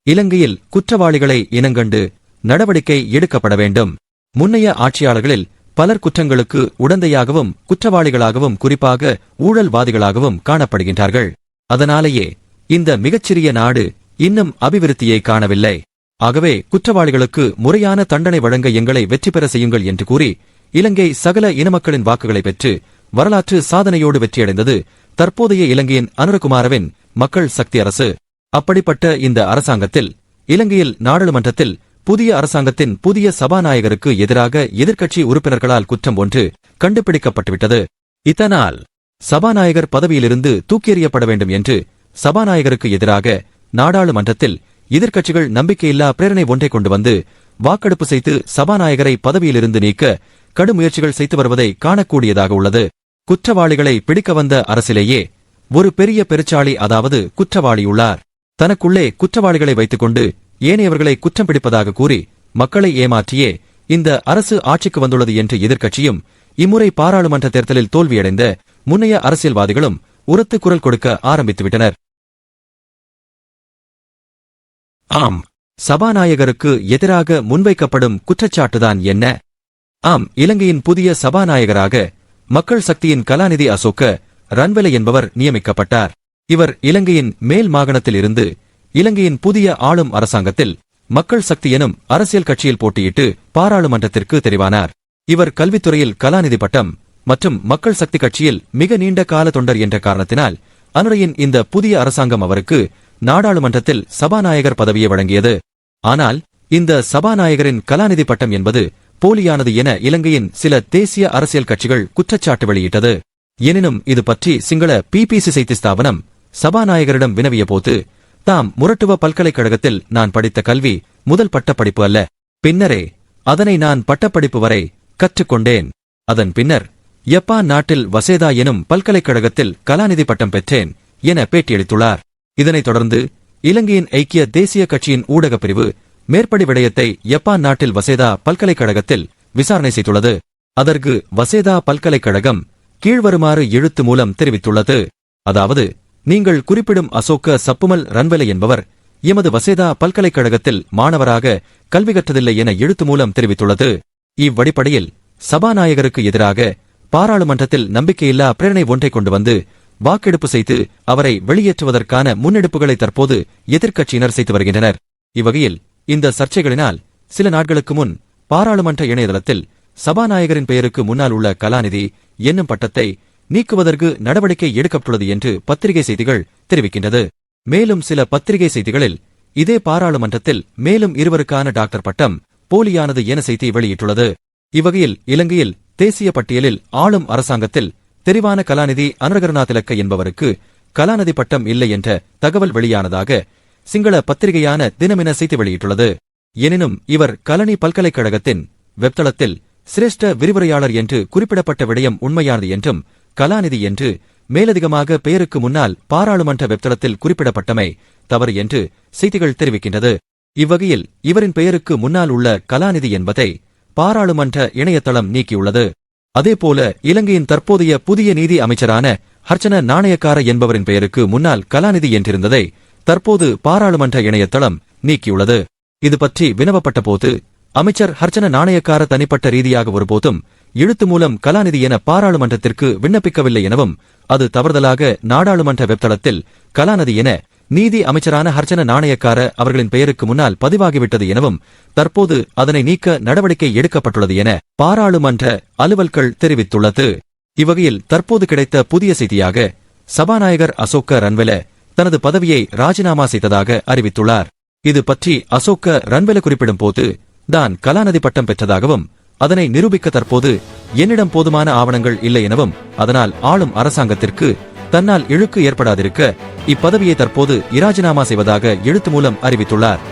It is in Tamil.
இலங்கையில் குற்றவாளிகளை இனங்கண்டு நடவடிக்கை எடுக்கப்பட வேண்டும். முன்னைய ஆட்சியாளர்களில் பலர் குற்றங்களுக்கு உடந்தையாகவும் குற்றவாளிகளாகவும் குறிப்பாக ஊழல்வாதிகளாகவும் காணப்படுகின்றார்கள். அதனாலேயே இந்த மிகச்சிறிய நாடு இன்னும் அபிவிருத்தியை காணவில்லை. ஆகவே குற்றவாளிகளுக்கு முறையான தண்டனை வழங்க எங்களை வெற்றி பெற செய்யுங்கள் என்று கூறி இலங்கை சகல இனமக்களின் வாக்குகளை பெற்று வரலாற்று சாதனையோடு வெற்றியடைந்தது தற்போதைய இலங்கையின் அனுரகுமாரவின் மக்கள் சக்தி அரசு. அப்படிப்பட்ட இந்த அரசாங்கத்தில் இலங்கையில் நாடாளுமன்றத்தில் புதிய அரசாங்கத்தின் புதிய சபாநாயகருக்கு எதிராக எதிர்க்கட்சி உறுப்பினர்களால் குற்றம் ஒன்று கண்டுபிடிக்கப்பட்டுவிட்டது. இதனால் சபாநாயகர் பதவியிலிருந்து தூக்கியெறியப்பட வேண்டும் என்று சபாநாயகருக்கு எதிராக நாடாளுமன்றத்தில் எதிர்க்கட்சிகள் நம்பிக்கையில்லா பிரேரணை ஒன்றை கொண்டு வந்து வாக்கெடுப்பு செய்து சபாநாயகரை பதவியிலிருந்து நீக்க கடும் முயற்சிகள் செய்து வருவதை காணக்கூடியதாக உள்ளது. குற்றவாளிகளை பிடிக்க வந்த அரசிலேயே ஒரு பெரிய பெருச்சாளி, அதாவது குற்றவாளியுள்ளார். தனக்குள்ளே குற்றவாளிகளை வைத்துக்கொண்டு ஏனையவர்களை குற்றம் பிடிப்பதாக கூறி மக்களை ஏமாற்றியே இந்த அரசு ஆட்சிக்கு வந்துள்ளது என்று எதிர்க்கட்சியும் இம்முறை பாராளுமன்ற தேர்தலில் தோல்வியடைந்த முன்னைய அரசியல்வாதிகளும் உரத்து குரல் கொடுக்க ஆரம்பித்துவிட்டனர். ஆம், சபாநாயகருக்கு எதிராக முன்வைக்கப்படும் குற்றச்சாட்டுதான் என்ன? ஆம், இலங்கையின் புதிய சபாநாயகராக மக்கள் சக்தியின் கலாநிதி அசோக்க ரன்வெல என்பவர் நியமிக்கப்பட்டார். இவர் இலங்கையின் மேல் மாகாணத்தில் இருந்து இலங்கையின் புதிய ஆளும் அரசாங்கத்தில் மக்கள் சக்தி எனும் அரசியல் கட்சியில் போட்டியிட்டு பாராளுமன்றத்திற்கு தெரிவானார். இவர் கல்வித்துறையில் கலாநிதி பட்டம் மற்றும் மக்கள் சக்தி கட்சியில் மிக நீண்ட கால தொண்டர் என்ற காரணத்தினால் அனுரையின் இந்த புதிய அரசாங்கம் அவருக்கு நாடாளுமன்றத்தில் சபாநாயகர் பதவியை வழங்கியது. ஆனால் இந்த சபாநாயகரின் கலாநிதி பட்டம் என்பது போலியானது என இலங்கையின் சில தேசிய அரசியல் கட்சிகள் குற்றச்சாட்டு வெளியிட்டது. எனினும் இது பற்றி சிங்கள பிபிசி செய்தி ஸ்தாபனம் சபாநாயகரிடம் வினவிய போது, தாம் முரட்டுவ பல்கலைக்கழகத்தில் நான் படித்த கல்வி முதல் பட்டப்படிப்பு அல்ல, பின்னரே அதனை நான் பட்டப்படிப்பு வரை கற்றுக்கொண்டேன். அதன் பின்னர் யப்பான் நாட்டில் வசேதா எனும் பல்கலைக்கழகத்தில் கலாநிதி பட்டம் பெற்றேன் என பேட்டியளித்துள்ளார். இதனைத் தொடர்ந்து இலங்கையின் ஐக்கிய தேசிய கட்சியின் ஊடகப் பிரிவு மேற்படி விடயத்தை யப்பான் நாட்டில் வசேதா பல்கலைக்கழகத்தில் விசாரணை செய்துள்ளது. அதற்கு வசேதா பல்கலைக்கழகம் கீழ்வருமாறு எழுத்து மூலம் தெரிவித்துள்ளது. அதாவது, நீங்கள் குறிப்பிடும் அசோக்க சப்புமல் ரன்வெல என்பவர் எமது வசேதா பல்கலைக்கழகத்தில் மாணவராக கல்வி கற்றதில்லை என எழுத்து மூலம் தெரிவித்துள்ளது. இவ்வடிப்படையில் சபாநாயகருக்கு எதிராக பாராளுமன்றத்தில் நம்பிக்கையில்லா பிரேரணை ஒன்றை கொண்டு வந்து வாக்கெடுப்பு செய்து அவரை வெளியேற்றுவதற்கான முன்னெடுப்புகளை தற்போது எதிர்க்கட்சியினர் செய்து வருகின்றனர். இவ்வகையில் இந்த சர்ச்சைகளினால் சில நாட்களுக்கு முன் பாராளுமன்ற இணையதளத்தில் சபாநாயகரின் பெயருக்கு முன்னால் உள்ள கலாநிதி என்னும் பட்டத்தை நீக்குவதற்கு நடவடிக்கை எடுக்கப்பட்டுள்ளது என்று பத்திரிகை செய்திகள் தெரிவிக்கின்றது. மேலும் சில பத்திரிகை செய்திகளில் இதே பாராளுமன்றத்தில் மேலும் இருவருக்கான டாக்டர் பட்டம் போலியானது என செய்தி வெளியிட்டுள்ளது. இவ்வகையில் இலங்கையில் தேசிய பட்டியலில் ஆளும் அரசாங்கத்தில் தெரிவான கலாநிதி அனுரகருணாதிலக்க என்பவருக்கு கலாநிதி பட்டம் இல்லை என்ற தகவல் வெளியானதாக சிங்கள பத்திரிகையான தினமென செய்தி வெளியிட்டுள்ளது. எனினும் இவர் கலனி பல்கலைக்கழகத்தின் வெப்தளத்தில் சிரேஷ்ட விரிவுரையாளர் என்று குறிப்பிடப்பட்ட விடயம் உண்மையானது என்றும் கலாநிதி என்று மேலதிகமாக பெயருக்கு முன்னால் பாராளுமன்ற வெப்தளத்தில் குறிப்பிடப்பட்டமை தவறு என்று செய்திகள் தெரிவிக்கின்றது. இவ்வகையில் இவரின் பெயருக்கு முன்னால் உள்ள கலாநிதி என்பதை பாராளுமன்ற இணையதளம் நீக்கியுள்ளது. அதேபோல இலங்கையின் தற்போதைய புதிய நீதி அமைச்சரான ஹர்ச்சன நாணயக்கார என்பவரின் பெயருக்கு முன்னால் கலாநிதி என்றிருந்ததை தற்போது பாராளுமன்ற இணையதளம் நீக்கியுள்ளது. இது பற்றி வினவப்பட்ட போது அமைச்சர் ஹர்ச்சன நாணயக்கார தனிப்பட்ட ரீதியாக ஒருபோதும் எழுத்து மூலம் கலாநிதி என பாராளுமன்றத்திற்கு விண்ணப்பிக்கவில்லை எனவும் அது தவறுதலாக நாடாளுமன்ற வெப்தளத்தில் கலாநிதி என நீதி அமைச்சரான ஹர்ச்சன நாணயக்கார அவர்களின் பெயருக்கு முன்னால் பதிவாகிவிட்டது எனவும் தற்போது அதனை நீக்க நடவடிக்கை எடுக்கப்பட்டுள்ளது என பாராளுமன்ற அலுவல்கள் தெரிவித்துள்ளது. இவ்வகையில் தற்போது கிடைத்த புதிய செய்தியாக சபாநாயகர் அசோக்க ரன்வெல தனது பதவியை ராஜினாமா செய்ததாக அறிவித்துள்ளார். இது பற்றி அசோக்க ரன்வெல குறிப்பிடும் போது தான் கலாநிதி பட்டம் பெற்றதாகவும் அதனை நிரூபிக்க தற்போது என்னிடம் போதுமான ஆவணங்கள் இல்லை எனவும் அதனால் ஆளும் அரசாங்கத்திற்கு தன்னால் இழுக்கு ஏற்படாதிருக்க இப்பதவியை தற்போது இராஜினாமா செய்வதாக எழுத்து மூலம் அறிவித்துள்ளார்.